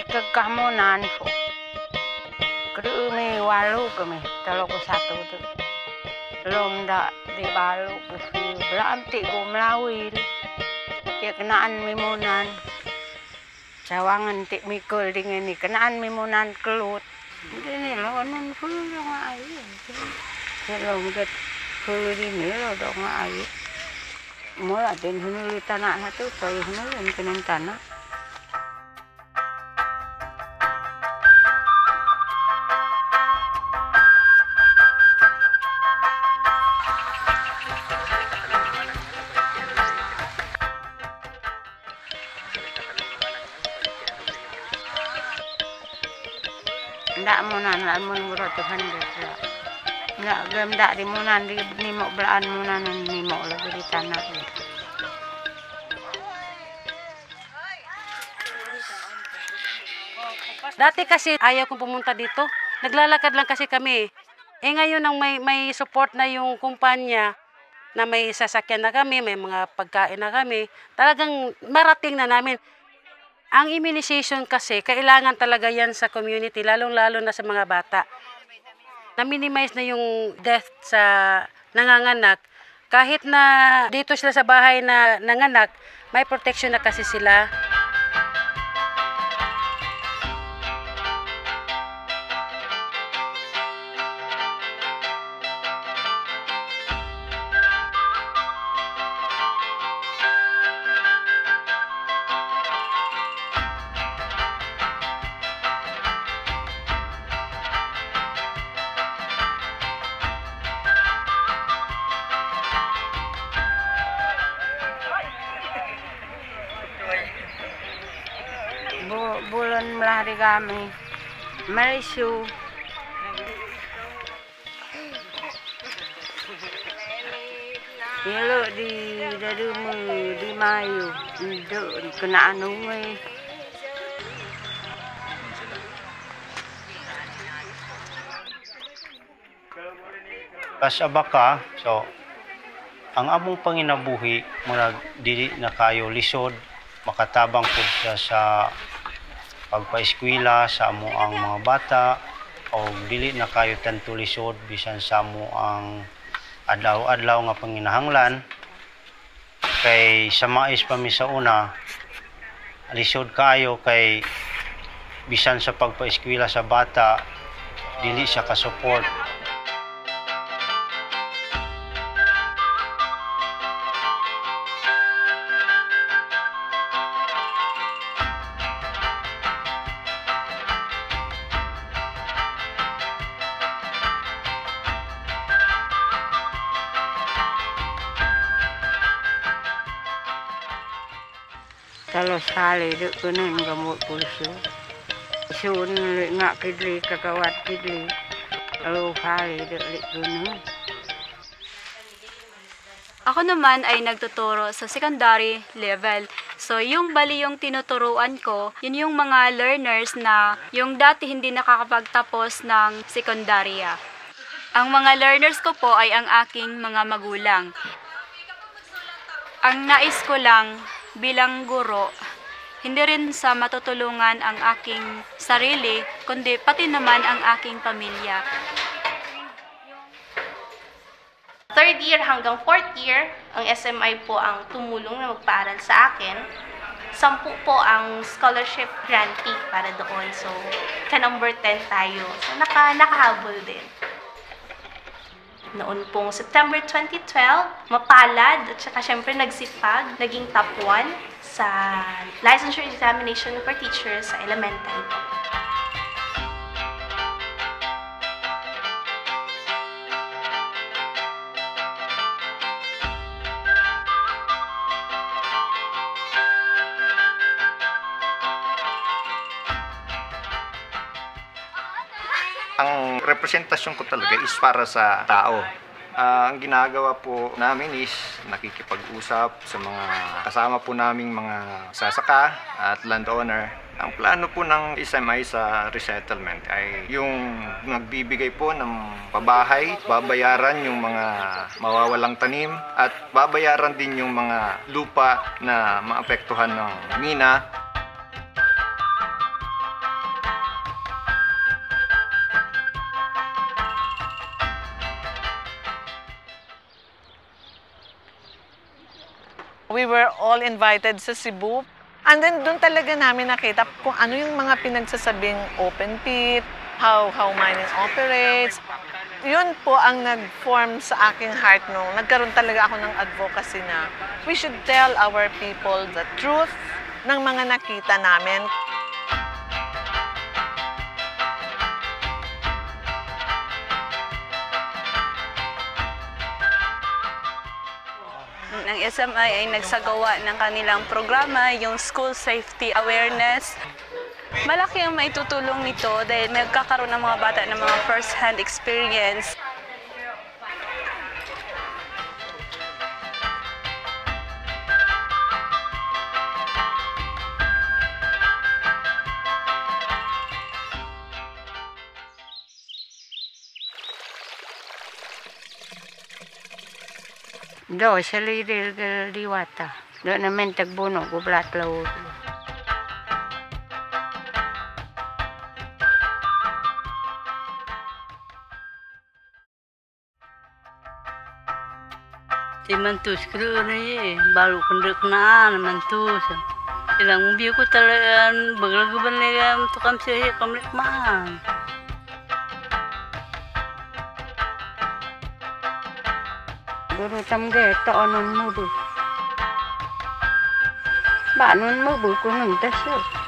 kekamunan po. Kami walo kami, 31 tu. Belum dak di balu kusi, belantik ku melawil. Ya kenaan mimunan. Cawangan tik mikul dengan ni kenaan mimunan kelut. Ini lo non fulu dong air. Kalau udah fulu ini lo dong air. Mula den hunuli tanah tu, kaya hunuli kenen tanah. Ndak munan lamun murah Tuhan dia. Ndak gem ndak di munan di nimok belaan munan nimok lagi di tanah. Dati kasi ayaw kong pumunta dito. Naglalakad lang kasi kami. Ngayon nang may support na yung kumpanya, na may sasakyan na kami, may mga pagkain na kami, talagang marating na namin. Ang immunization kasi, kailangan talaga yan sa community, lalong-lalo na sa mga bata. Na-minimize na yung death sa nanganganak. Kahit na dito sila sa bahay na nanganak, may protection na kasi sila. Bulan melari kami, Malisu. Yelo di dadumu di Mayu, di kena anungai. Kasabaka, so ang among panginabuhi murag dili na kayo lisod, makatabang po siya sa pagpaeskwela sa amo ang mga bata o dili na kayo tanto lisod bisan sa amo ang adlaw-adlaw nga panginahanglan kay sa mais pa mi sa una lisod kayo kay bisan sa pagpaeskwela sa bata dili siya ka-support. Kalau sale dek kuning gamut pulsu. Sun ngak kidli kakawat kidli. Kalau sale dek lik kuning. Ako naman ay nagtuturo sa secondary level. So yung tinuturuan ko, yun yung mga learners na yung dati hindi nakakapagtapos ng sekundarya. Ang mga learners ko po ay ang aking mga magulang. Ang nais ko lang bilang guro, hindi rin sa matutulungan ang aking sarili, kundi pati naman ang aking pamilya. Third year hanggang fourth year, ang SMI po ang tumulong na magpaaral sa akin. 10 po ang scholarship grantee para doon. So, ka-number 10 tayo. So, nakahabol din. Noon pong September 2012, mapalad at saka syempre nagsipag, naging top 1 sa licensure examination for teachers sa elementary po. Ang representasyon ko talaga is para sa tao. Ang ginagawa po namin is nakikipag-usap sa mga kasama po naming mga sasaka at landowner. Ang plano po ng SMI sa resettlement ay yung nagbibigay po ng pabahay, babayaran yung mga mawawalang tanim at babayaran din yung mga lupa na maapektuhan ng mina. We were all invited sa Cebu. And then doon talaga namin nakita kung ano yung mga pinagsasabing open pit, how mining operates. Yun po ang nag-form sa aking heart nung nagkaroon talaga ako ng advocacy na we should tell our people the truth ng mga nakita namin. Ang SMI ay nagsagawa ng kanilang programa, yung School Safety Awareness. Malaki ang maitutulong nito dahil nagkakaroon ng mga bata ng mga first-hand experience. Do, sa lirir diwata. Do namin tagbuno, gublat law. Mantus kru na baru kunduk na mantus. Ilang biyo ko talagang baglagaban nila tukam siya kamlik maan. Guru tamge taonon mo bu. Ba nun mo bu kunung tasyo.